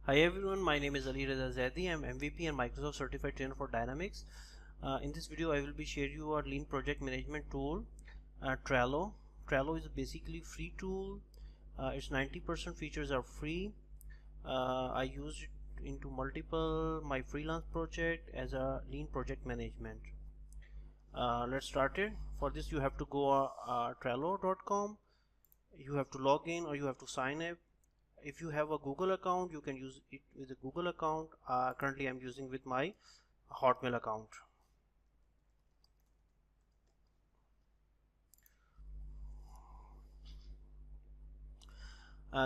Hi everyone, my name is Raza Zaidi. I'm MVP and Microsoft Certified Trainer for Dynamics. In this video, I will be sharing you our lean project management tool, Trello. Trello is basically free tool. Its 90% features are free. I use it into multiple my freelance project as a lean project management. Let's start it. For this, you have to go Trello.com. You have to log in or you have to sign up. If you have a Google account, you can use it with a Google account. Currently I'm using with my Hotmail account.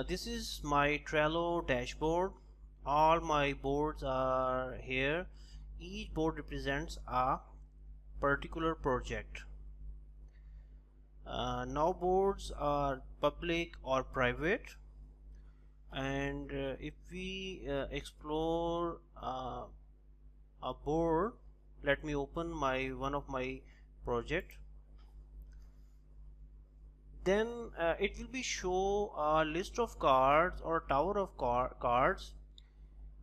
This is my Trello dashboard. All my boards are here. Each board represents a particular project. Now boards are public or private, and if we explore a board, let me open one of my project. Then it will be show a list of cards or tower of cards.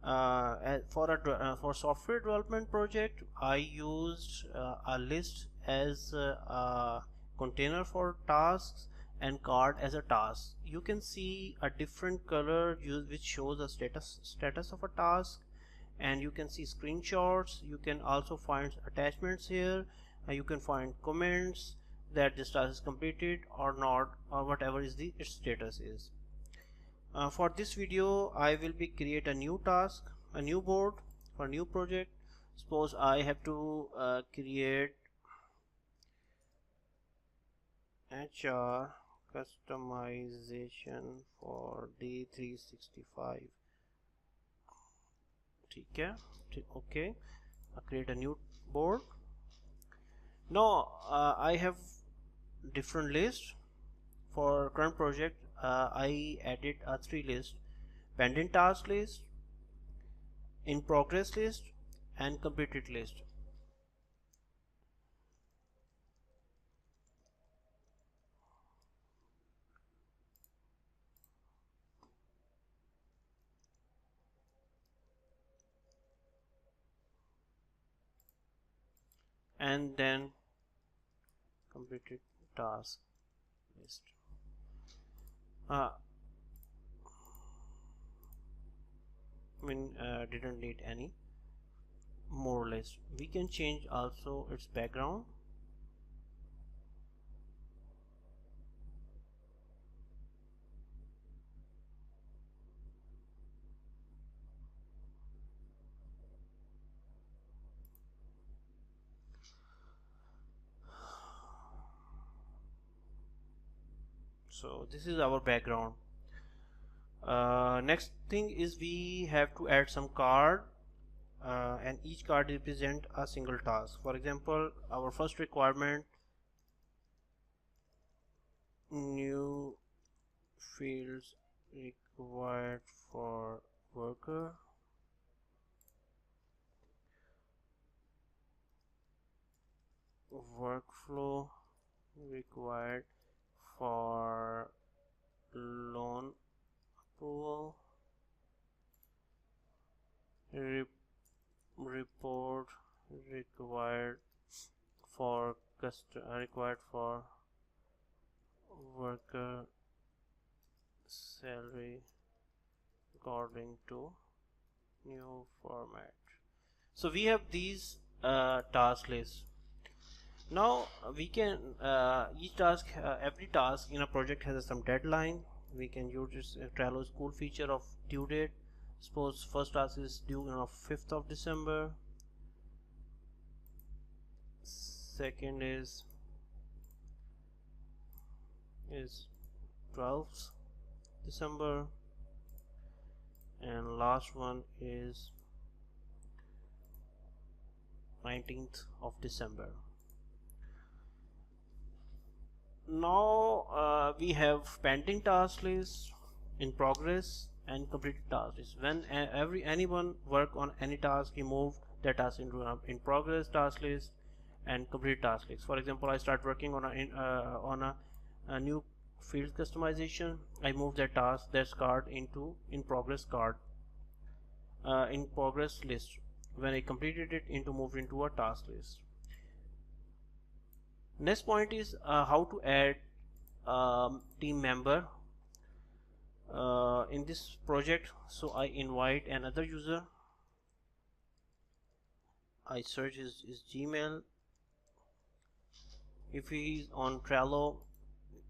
For software development project, I used a list as a container for tasks and card as a task. You can see a different color which shows a status of a task, and you can see screenshots. You can also find attachments here. You can find comments that this task is completed or not, or whatever is its status is. For this video, I will be create a new task, a new board for new project. Suppose I have to create HR customization for D365. Okay, I create a new board. Now I have different list. For current project, I added a 3 list: pending task list, in progress list, and completed list. And then completed task list. Didn't need any more list. We can change also its background. So this is our background. Next thing is we have to add some card, and each card represent a single task. For example, our first requirement: new fields required for worker, workflow required for loan approval, report required for worker salary according to new format. So we have these task lists. Now we can every task in a project has some deadline. We can use this Trello's cool feature of due date. Suppose first task is due on 5th of December. Second is 12th December, and last one is 19th of December. Now we have pending task list, in progress, and completed task list. When anyone work on any task, he move that task into in progress task list and complete task list. For example, I start working on a new field customization. I move that card into in progress card. in progress list. When I completed it, into moved into a task list. Next point is how to add team member in this project. So I invite another user. I search his Gmail. If he is on Trello,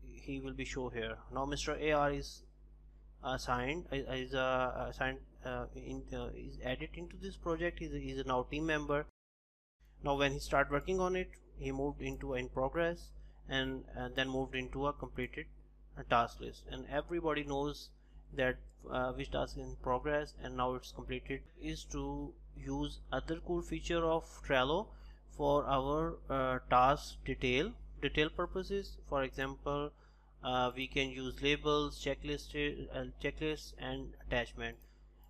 he will be shown here. Now Mr. AR is assigned is added into this project. He's a now team member. Now when he start working on it, he moved into in progress, and then moved into a completed task list, and everybody knows that which task is in progress and now it's completed. Is to use other cool feature of Trello for our task detail purposes. For example, we can use labels, checklists and attachment.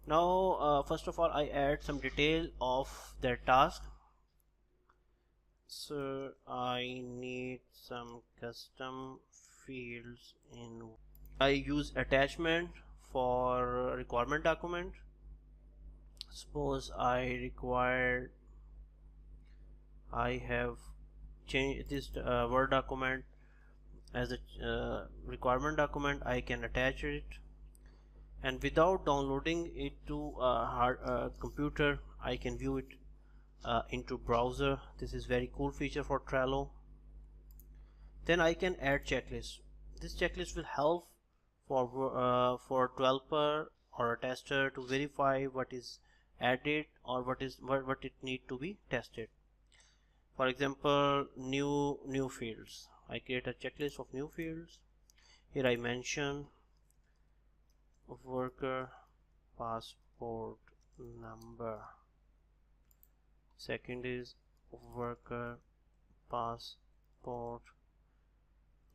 Now first of all, I add some detail of their task. So I need some custom fields in. I use attachment for requirement document. Suppose I have changed this Word document as a requirement document. I can attach it, and without downloading it to a computer, I can view it into browser. This is very cool feature for Trello. Then I can add checklist. This checklist will help for developer or a tester to verify what is added or what it need to be tested. For example, new fields. I create a checklist of new fields. Here I mention worker passport number. Second is worker passport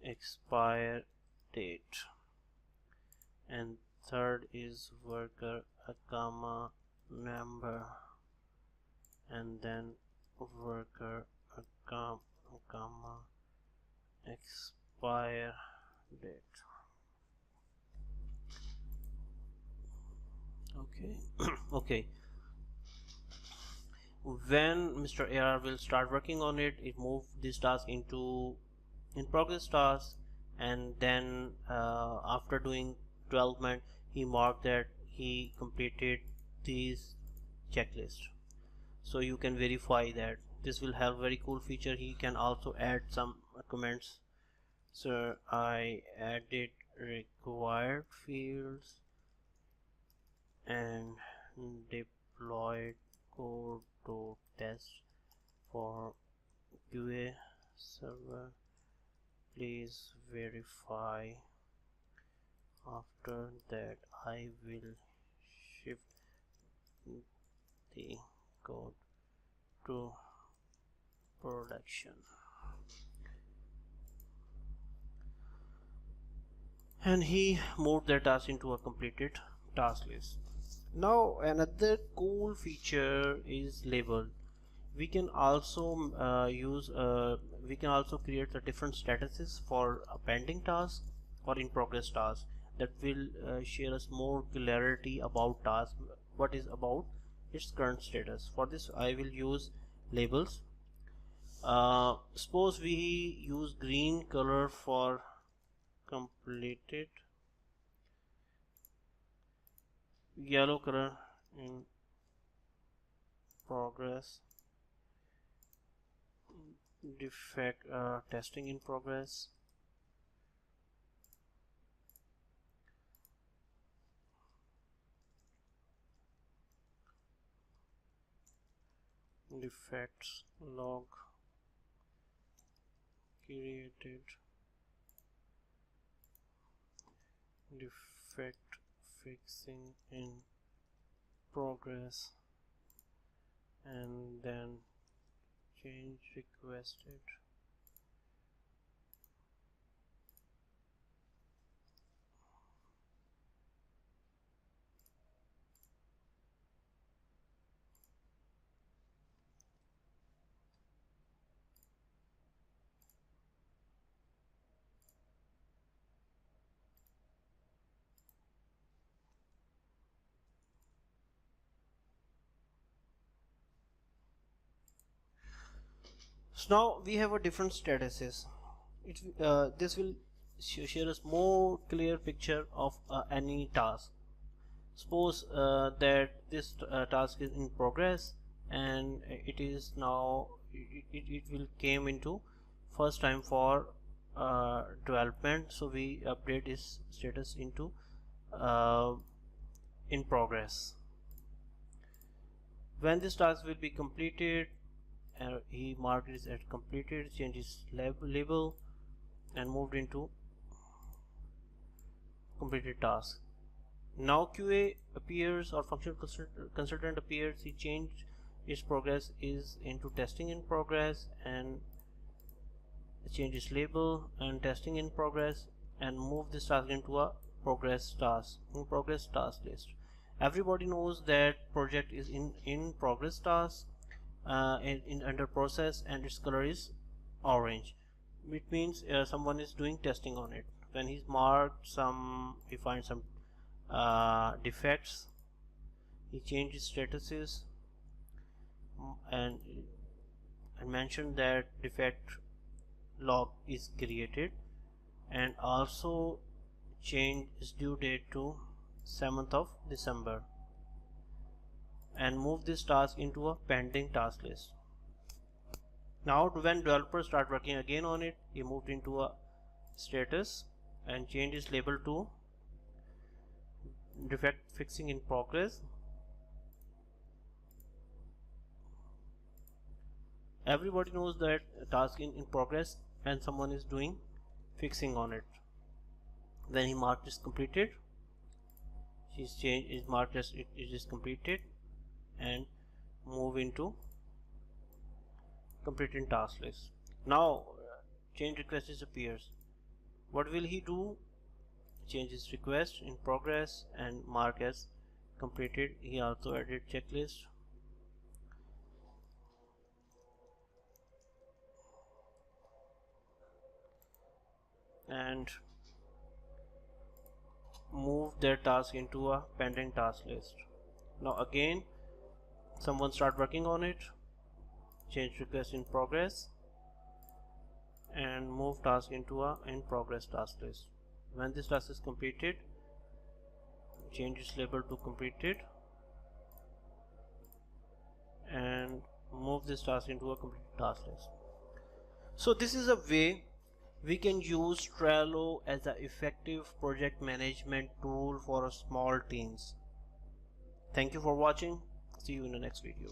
expire date, and third is worker comma number, and then worker comma expire date. Okay. Okay, when Mr. AR will start working on it, it move this task into in progress task, and then after doing development, he marked that he completed this checklist. So you can verify that. This will have very cool feature. He can also add some comments. So I added required fields and deployed code to test for QA server. Please verify. After that, I will shift the code to production. And he moved the task into a completed task list. Now another cool feature is label. We can also we can also create the different statuses for a pending task or in progress task. That will share us more clarity about task, what is about its current status. For this I will use labels. Suppose we use green color for completed, yellow color in progress, defect testing in progress, defects log created, defect fixing in progress, and then change requested. So now we have a different statuses. This will share us more clear picture of any task. Suppose that this task is in progress, and it is now it will came into first time for development, so we update its status into uh, in progress. When this task will be completed, he marked it as completed, changed his label and moved into completed task. Now QA appears, or functional consultant appears. He changed its progress is into testing in progress, and change its label and testing in progress, and move this task into a progress task list. Everybody knows that project is in progress task, in under process, and its color is orange. It means someone is doing testing on it. When he's marked he finds some defects, he changes statuses and mentioned that defect log is created, and also change its due date to 7th of December, and move this task into a pending task list. Now when developers start working again on it, he moved into a status and changed its label to defect fixing in progress. Everybody knows that task in progress and someone is doing fixing on it. Then he marked is completed. His change is marked as it is completed, and move into completed task list. Now change request appears. What will he do? Change his request in progress and mark as completed. He also added checklist. And move their task into a pending task list. Now again someone start working on it, change request in progress, and move task into a in progress task list. When this task is completed, change its label to completed, and move this task into a completed task list. So this is a way we can use Trello as an effective project management tool for small teams. Thank you for watching. See you in the next video.